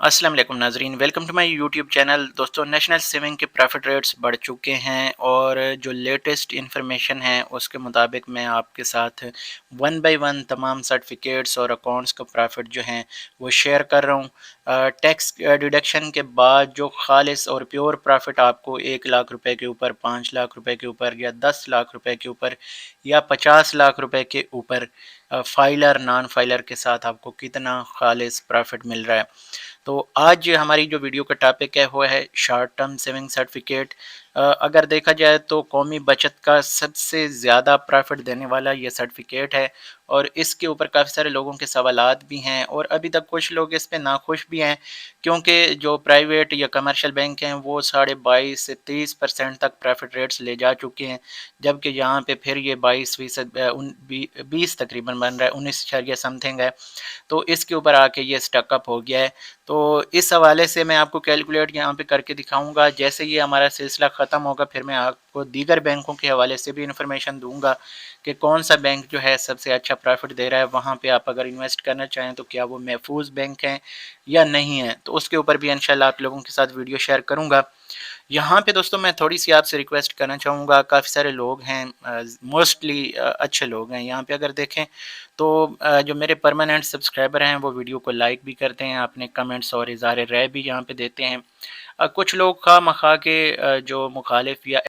अस्सलाम वालेकुम नाजरीन, welcome to my YouTube channel. दोस्तों, नेशनल सेविंग के प्रॉफिट रेट्स बढ़ चुके हैं और जो लेटेस्ट इन्फॉर्मेशन है उसके मुताबिक मैं आपके साथ वन बाय वन तमाम सर्टिफिकेट्स और अकाउंट्स का प्रॉफिट जो हैं वो शेयर कर रहा हूँ। टैक्स डिडक्शन के बाद जो खालिस और प्योर प्रॉफिट आपको 1 लाख रुपए के ऊपर, 5 लाख रुपए के ऊपर या 10 लाख रुपए के ऊपर या 50 लाख रुपए के ऊपर फाइलर नॉन फाइलर के साथ आपको कितना खालिस प्रॉफिट मिल रहा है। तो आज हमारी जो वीडियो का टॉपिक है वो है शॉर्ट टर्म सेविंग सर्टिफिकेट। अगर देखा जाए तो कौमी बचत का सबसे ज़्यादा प्रॉफिट देने वाला ये सर्टिफिकेट है और इसके ऊपर काफ़ी सारे लोगों के सवालात भी हैं और अभी तक कुछ लोग इस पे नाखुश भी हैं, क्योंकि जो प्राइवेट या कमर्शियल बैंक हैं वो 22.5 से 30% तक प्रॉफिट रेट्स ले जा चुके हैं, जबकि यहाँ पे फिर ये 22% 20 तकरीबन बन रहा है, 19 समथिंग है। तो इसके ऊपर आके ये स्टकअप हो गया है। तो इस हवाले से मैं आपको कैलकुलेट यहाँ पे करके दिखाऊंगा। जैसे ये हमारा सिलसिला ख़त्म होगा फिर मैं आपको दीगर बैंकों के हवाले से भी इंफॉर्मेशन दूंगा कि कौन सा बैंक जो है सबसे अच्छा प्रॉफिट दे रहा है, वहाँ पे आप अगर इन्वेस्ट करना चाहें तो क्या वो महफूज बैंक हैं या नहीं है, तो उसके ऊपर भी इंशाल्लाह आप लोगों के साथ वीडियो शेयर करूँगा। यहाँ पे दोस्तों मैं थोड़ी सी आपसे रिक्वेस्ट करना चाहूँगा, काफ़ी सारे लोग हैं, मोस्टली अच्छे लोग हैं यहाँ पे अगर देखें तो जो मेरे परमानेंट सब्सक्राइबर हैं वो वीडियो को लाइक भी करते हैं, अपने कमेंट्स और इज़हार राय भी यहाँ पे देते हैं। कुछ लोग खा मखा के जो मुखालिफ या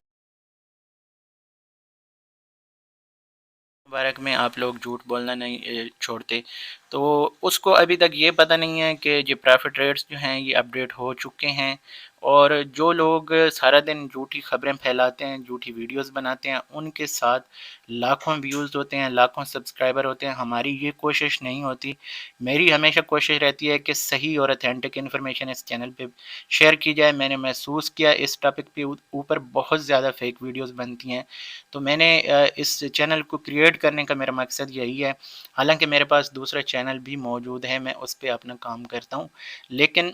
मुबारक में आप लोग झूठ बोलना नहीं छोड़ते, तो उसको अभी तक ये पता नहीं है कि जो प्रॉफिट रेट्स जो हैं ये अपडेट हो चुके हैं। और जो लोग सारा दिन झूठी खबरें फैलाते हैं, झूठी वीडियोस बनाते हैं, उनके साथ लाखों व्यूज़ होते हैं, लाखों सब्सक्राइबर होते हैं। हमारी ये कोशिश नहीं होती, मेरी हमेशा कोशिश रहती है कि सही और अथेंटिक इन्फॉर्मेशन इस चैनल पे शेयर की जाए। मैंने महसूस किया इस टॉपिक पे ऊपर बहुत ज़्यादा फेक वीडियोस बनती हैं, तो मैंने इस चैनल को क्रिएट करने का मेरा मकसद यही है। हालांकि मेरे पास दूसरा चैनल भी मौजूद है, मैं उस पर अपना काम करता हूँ, लेकिन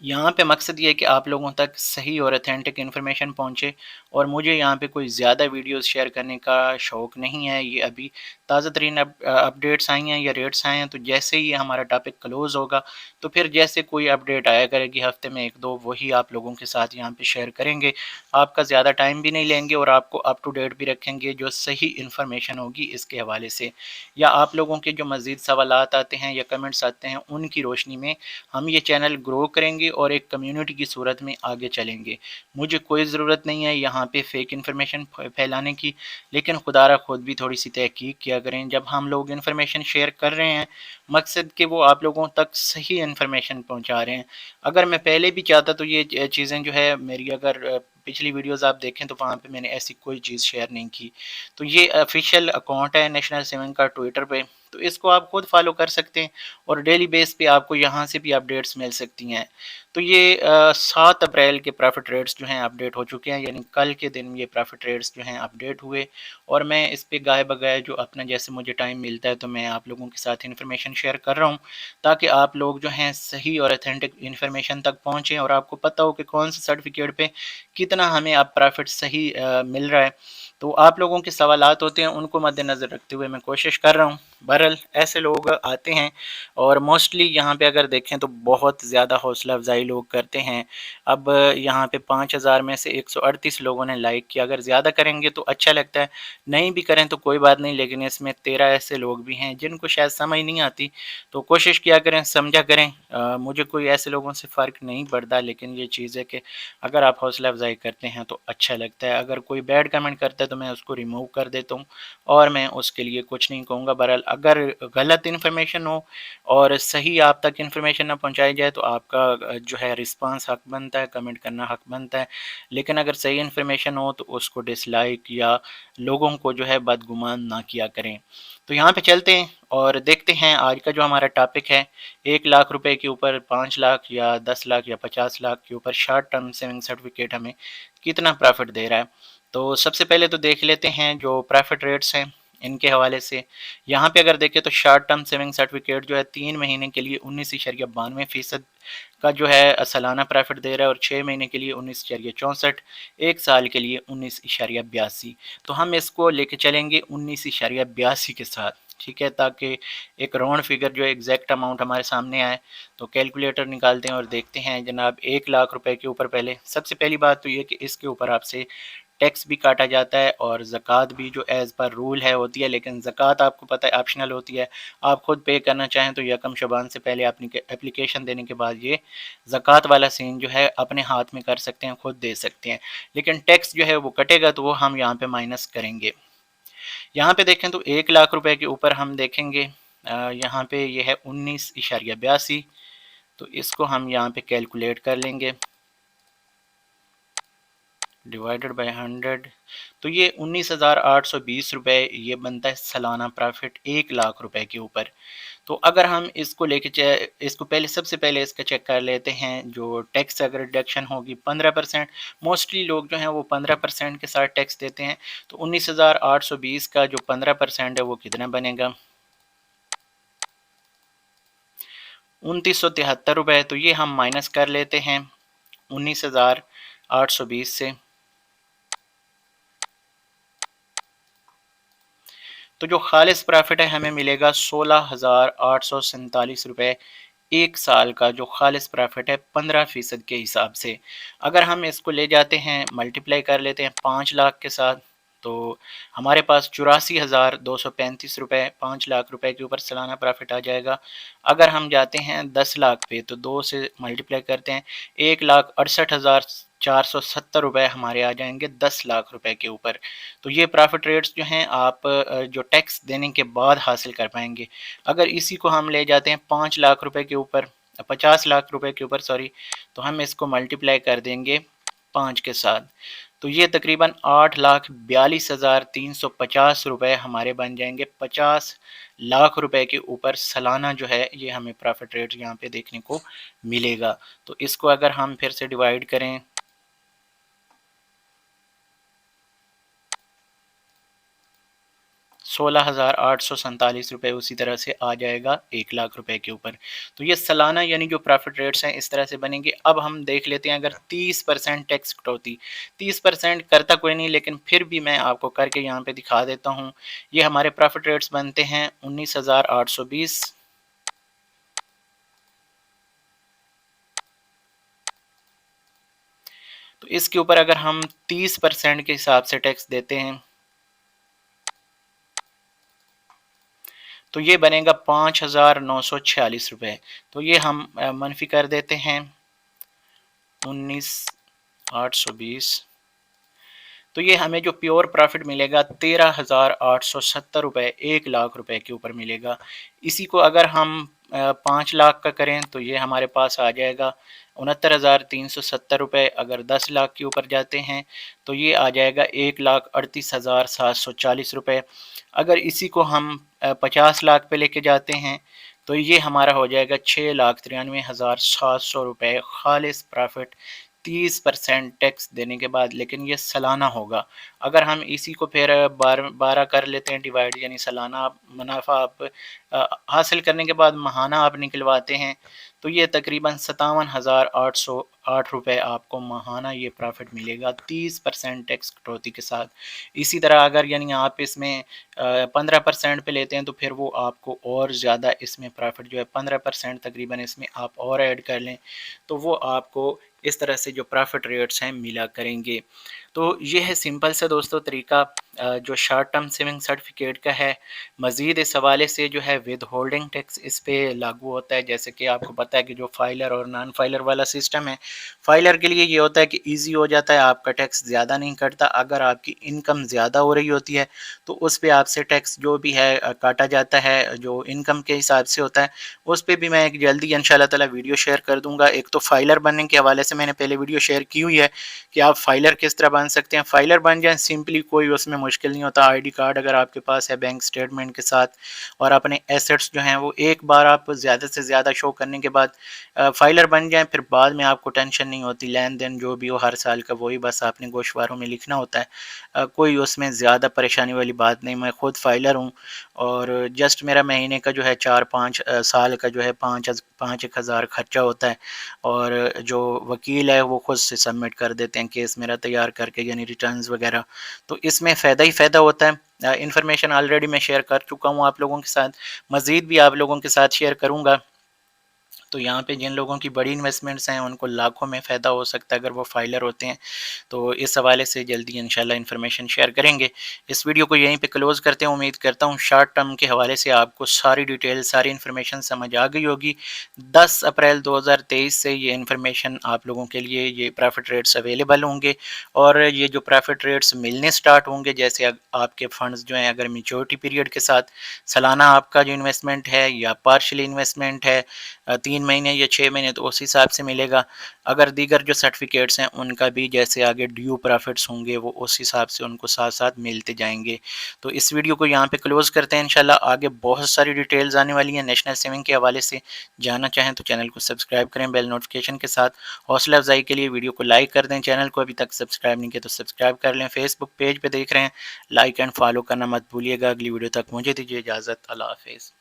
यहाँ पे मकसद ये है कि आप लोगों तक सही और अथेंटिक इन्फॉर्मेशन पहुँचे। और मुझे यहाँ पे कोई ज़्यादा वीडियोस शेयर करने का शौक़ नहीं है। ये अभी ताज़ा तरीन अपडेट्स आई हैं या रेट्स आए हैं, तो जैसे ही हमारा टॉपिक क्लोज़ होगा तो फिर जैसे कोई अपडेट आया करेगी हफ्ते में एक दो, वही आप लोगों के साथ यहाँ पे शेयर करेंगे। आपका ज़्यादा टाइम भी नहीं लेंगे और आपको अप टू डेट भी रखेंगे जो सही इन्फॉर्मेशन होगी इसके हवाले से, या आप लोगों के जो मज़ीद सवालात आते हैं या कमेंट्स आते हैं उनकी रोशनी में हम ये चैनल ग्रो करेंगे और एक कम्युनिटी की सूरत में आगे चलेंगे। मुझे कोई ज़रूरत नहीं है यहाँ पे फेक इन्फॉर्मेशन फैलाने की, लेकिन खुदारा खुद भी थोड़ी सी तहकीक किया करें। जब हम लोग इन्फॉर्मेशन शेयर कर रहे हैं, मकसद कि वो आप लोगों तक सही इन्फॉर्मेशन पहुँचा रहे हैं। अगर मैं पहले भी चाहता तो ये चीज़ें जो है मेरी, अगर पिछली वीडियोस आप देखें तो वहाँ पे मैंने ऐसी कोई चीज़ शेयर नहीं की। तो ये ऑफिशियल अकाउंट है नेशनल सेविंग का ट्विटर पे, तो इसको आप खुद फॉलो कर सकते हैं और डेली बेस पे आपको यहाँ से भी अपडेट्स मिल सकती हैं। तो ये 7 अप्रैल के प्रॉफिट रेट्स जो हैं अपडेट हो चुके हैं, यानी कल के दिन ये प्रॉफिट रेट्स जो हैं अपडेट हुए। और मैं इस पे गाए बगाए जो अपना जैसे मुझे टाइम मिलता है तो मैं आप लोगों के साथ इन्फॉर्मेशन शेयर कर रहा हूँ, ताकि आप लोग जो हैं सही और अथेंटिक इन्फॉर्मेशन तक पहुँचें और आपको पता हो कि कौन से सर्टिफिकेट पे कितना हमें अब प्रॉफिट सही मिल रहा है। तो आप लोगों के सवालात होते हैं, उनको मद्देनज़र रखते हुए मैं कोशिश कर रहा हूँ। बहरहाल ऐसे लोग आते हैं और मोस्टली यहाँ पे अगर देखें तो बहुत ज़्यादा हौसला अफजाई लोग करते हैं। अब यहाँ पे 5000 में से 138 लोगों ने लाइक किया, अगर ज़्यादा करेंगे तो अच्छा लगता है, नहीं भी करें तो कोई बात नहीं, लेकिन इसमें 13 ऐसे लोग भी हैं जिनको शायद समझ नहीं आती। तो कोशिश किया करें, समझा करें। मुझे कोई ऐसे लोगों से फ़र्क नहीं पड़ता, लेकिन ये चीज़ है कि अगर आप हौसला अफजाई करते हैं तो अच्छा लगता है। अगर कोई बैड कमेंट करता है तो मैं उसको रिमूव कर देता हूँ और मैं उसके लिए कुछ नहीं कहूँगा। बहरहाल अगर गलत इन्फॉर्मेशन हो और सही आप तक इन्फॉर्मेशन ना पहुँचाई जाए तो आपका जो है रिस्पांस हक बनता है, कमेंट करना हक बनता है। लेकिन अगर सही इन्फॉर्मेशन हो तो उसको डिसलाइक या लोगों को जो है बदगुमान ना किया करें। तो यहाँ पे चलते हैं और देखते हैं आज का जो हमारा टॉपिक है, 1 लाख रुपए के ऊपर, 5 लाख या 10 लाख या 50 लाख के ऊपर शॉर्ट टर्म सेविंग सर्टिफिकेट हमें कितना प्रॉफिट दे रहा है। तो सबसे पहले तो देख लेते हैं जो प्रॉफिट रेट्स हैं इनके हवाले से। यहाँ पे अगर देखें तो शॉर्ट टर्म सेविंग सर्टिफिकेट जो है 3 महीने के लिए 19.92% का जो है सालाना प्रॉफिट दे रहा है और 6 महीने के लिए 19.64, एक साल के लिए 19.82। तो हम इसको लेके चलेंगे 19.82 के साथ। ٹھیک ہے، تاکہ ایک راؤنڈ فگر جو ایگزیکٹ اماؤنٹ ہمارے سامنے آئے. تو کیلکولیٹر نکالتے ہیں اور دیکھتے ہیں جناب 1,00,000 روپے کے اوپر پہلے سب سے پہلی بات تو یہ کہ اس کے اوپر آپ سے ٹیکس بھی کاٹا جاتا ہے اور زکوٰۃ بھی جو ایز پر رول ہے ہوتی ہے، لیکن زکوٰۃ آپ کو پتہ ہے آپشنل ہوتی ہے. آپ خود پے کرنا چاہیں تو یکم شبان سے پہلے اپنی اپلیکیشن دینے کے بعد یہ زکوٰۃ والا سین جو ہے اپنے ہاتھ میں کر سکتے ہیں، خود دے سکتے ہیں. لیکن ٹیکس جو ہے وہ کٹے گا تو وہ ہم یہاں پہ مائنس کریں گے. یہاں پہ دیکھیں تو 1,00,000 روپے کے اوپر ہم دیکھیں گے یہاں پہ یہ ہے 19.82. تو اس کو ہم یہاں پہ کیلکولیٹ کر لیں گے ڈیوائیڈڈ بائی 100. تو یہ 19,820 روپے یہ بنتا ہے سالانہ پرافٹ 1,00,000 روپے کے اوپر. تو اگر ہم اس کو لے کے اس کو پہلے سب سے پہلے اس کا چیک کر لیتے ہیں جو ٹیکس اگر ڈیڈکشن ہوگی 15%. موسٹلی لوگ جو ہیں وہ 15% کے ساتھ ٹیکس دیتے ہیں. تو 19,820 کا جو 15% ہے وہ کتنا بنے گا 2,973 روپے. تو یہ ہم مائنس کر لیتے ہیں 19,820 سے. تو جو خالص پرافٹ ہے ہمیں ملے گا 16,847 روپے ایک سال کا جو خالص پرافٹ ہے 15% کے حساب سے. اگر ہم اس کو لے جاتے ہیں ملٹیپلائی کر لیتے ہیں 5,00,000 کے ساتھ تو ہمارے پاس 84,235 روپے 5,00,000 روپے کے اوپر سالانہ پرافٹ آ جائے گا. اگر ہم جاتے ہیں 10,00,000 پہ تو 2 سے ملٹیپلائی کرتے ہیں 1,68,470 روپے ہمارے آ جائیں گے 10,00,000 روپے کے اوپر. تو یہ پرافٹ ریٹس جو ہیں آپ جو ٹیکس دینے کے بعد حاصل کر پائیں گے. اگر اسی کو ہم لے جاتے ہیں 5,00,000 روپے کے اوپر 50,00,000 روپے کے اوپر تو ہم اس کو ملٹیپلائی کر دیں گے 5 کے ساتھ. تو یہ تقریباً 8,42,350 روپے ہمارے بن جائیں گے 50,00,000 روپے کے اوپر سالانہ جو ہے یہ ہمیں پرافٹ ریٹ یہاں پہ دیکھنے کو ملے گا. تو اس کو اگر ہم پھر سے ڈیوائیڈ کریں 16,847 روپے اسی طرح سے آ جائے گا 1,00,000 روپے کے اوپر. تو یہ سالانہ یعنی جو پرافٹ ریٹس ہیں اس طرح سے بنیں گے. اب ہم دیکھ لیتے ہیں اگر 30% ٹیکس کٹوتی 30% کرتا کوئی نہیں لیکن پھر بھی میں آپ کو کر کے یہاں پہ دکھا دیتا ہوں. یہ ہمارے پرافٹ ریٹس بنتے ہیں 19,820. تو اس کے اوپر اگر ہم 30% کے حساب سے ٹیکس دیتے ہیں تو یہ بنے گا 5,946 روپے. تو یہ ہم منفی کر دیتے ہیں 19,820. تو یہ ہمیں جو پیور پرافٹ ملے گا 13,870 روپے 1,00,000 روپے کے اوپر ملے گا. اسی کو اگر ہم 5,00,000 کا کریں تو یہ ہمارے پاس آ جائے گا 69,370 روپے. اگر 10,00,000 کے اوپر جاتے ہیں تو یہ آ جائے گا 1,38,740 روپے. اگر اسی کو ہم 50,00,000 پہ لے کے جاتے ہیں تو یہ ہمارا ہو جائے گا 6,93,700 روپے خالص پرافٹ 30% ٹیکس دینے کے بعد. لیکن یہ سالانہ ہوگا. اگر ہم اسی کو پھر 12 کر لیتے ہیں ڈیوائڈ یعنی سالانہ منافع آپ حاصل کرنے کے بعد ماہانہ آپ نکلواتے ہیں تو یہ تقریباً 57,808 روپے آپ کو ماہانہ یہ پرافٹ ملے گا 30% ٹیکس کٹوتی کے ساتھ. اسی طرح اگر یعنی آپ اس میں 15% پہ لیتے ہیں تو پھر وہ آپ کو اور زیادہ اس میں پرافٹ جو ہے 15% تقریباً اس میں آپ اور ایڈ کر لیں تو وہ آپ کو اس طرح سے جو پرافٹ ریٹس ہیں ملا کریں گے. تو یہ ہے سمپل سا دوستو طریقہ جو شارٹ ٹرم سیونگ سرٹیفکیٹ کا ہے. مزید اس حوالے سے جو ہے ود ہولڈنگ ٹیکس اس پہ لاگو ہوتا ہے. جیسے کہ آپ کو پتہ ہے کہ جو فائلر اور نان فائلر والا سسٹم ہے فائلر کے لیے یہ ہوتا ہے کہ ایزی ہو جاتا ہے آپ کا ٹیکس زیادہ نہیں کٹتا. اگر آپ کی انکم زیادہ ہو رہی ہوتی ہے تو اس پہ آپ سے ٹیکس جو بھی ہے کاٹا جاتا ہے جو انکم کے حساب سے ہوتا ہے. اس پہ بھی میں ایک جلدی انشاءاللہ تعالی ویڈیو شیئر کر دوں گا. ایک تو فائلر بننے کے حوالے سے میں نے پہلے ویڈیو شیئر کی ہوئی ہے کہ آپ فائلر کس طرح بن سکتے ہیں. فائلر بن جائیں سمپلی کوئی اس میں مشکل نہیں ہوتا. آئی ڈی کارڈ اگر آپ کے پاس ہے بینک سٹیٹمنٹ کے ساتھ اور اپنے ایسٹس جو ہیں وہ ایک بار آپ زیادہ سے زیادہ شو کرنے کے بعد فائلر بن جائیں پھر بعد میں آپ کو ٹینشن نہیں ہوتی. لین دین جو بھی ہو ہر سال کا وہی بس آپ نے گوشواروں میں لکھنا ہوتا ہے. کوئی اس میں زیادہ پریشانی والی بات نہیں. میں خود فائلر ہوں اور جسٹ میرا مہینے کا جو ہے 4-5 سال کا جو ہے 5,000 خرچہ ہوتا ہے، اور جو وکیل ہے وہ خود سے سبمٹ کر دیتے ہیں کیس میرا تیار کر کے، یعنی ریٹرنز وغیرہ. تو اس میں فائدہ ہی فائدہ ہوتا ہے. انفارمیشن آلریڈی میں شیئر کر چکا ہوں آپ لوگوں کے ساتھ، مزید بھی آپ لوگوں کے ساتھ شیئر کروں گا. تو یہاں پہ جن لوگوں کی بڑی انویسٹمنٹس ہیں ان کو لاکھوں میں فائدہ ہو سکتا ہے اگر وہ فائلر ہوتے ہیں. تو اس حوالے سے جلدی انشاءاللہ انفارمیشن شیئر کریں گے. اس ویڈیو کو یہیں پہ کلوز کرتے ہیں. امید کرتا ہوں شارٹ ٹرم کے حوالے سے آپ کو ساری ڈیٹیل، ساری انفارمیشن سمجھ آ گئی ہوگی. 10 اپریل 2023 سے یہ انفارمیشن آپ لوگوں کے لیے یہ پرافٹ ریٹس اویلیبل ہوں گے، اور یہ جو پرافٹ ریٹس ملنے سٹارٹ ہوں گے جیسے آپ کے فنڈز جو ہیں اگر میچورٹی پیریڈ کے ساتھ سالانہ آپ کا جو انویسٹمنٹ ہے یا پارشلی انویسٹمنٹ ہے 3 مہینے یا 6 مہینے، تو اس حساب سے ملے گا. اگر دیگر جو سرٹیفکیٹس ہیں ان کا بھی جیسے آگے ڈیو پرافٹس ہوں گے وہ اس حساب سے ان کو ساتھ ساتھ ملتے جائیں گے. تو اس ویڈیو کو یہاں پہ کلوز کرتے ہیں. انشاءاللہ آگے بہت ساری ڈیٹیلز آنے والی ہیں نیشنل سیونگ کے حوالے سے. جاننا چاہیں تو چینل کو سبسکرائب کریں بیل نوٹیفکیشن کے ساتھ. حوصلہ افزائی کے لیے ویڈیو کو لائک کر دیں. چینل کو ابھی تک سبسکرائب نہیں کیا تو سبسکرائب کر لیں. فیس بک پیج پہ دیکھ رہے ہیں، لائک اینڈ فالو کرنا مت بھولیے گا. اگلی ویڈیو تک مجھے دیجیے اجازت. اللہ حافظ.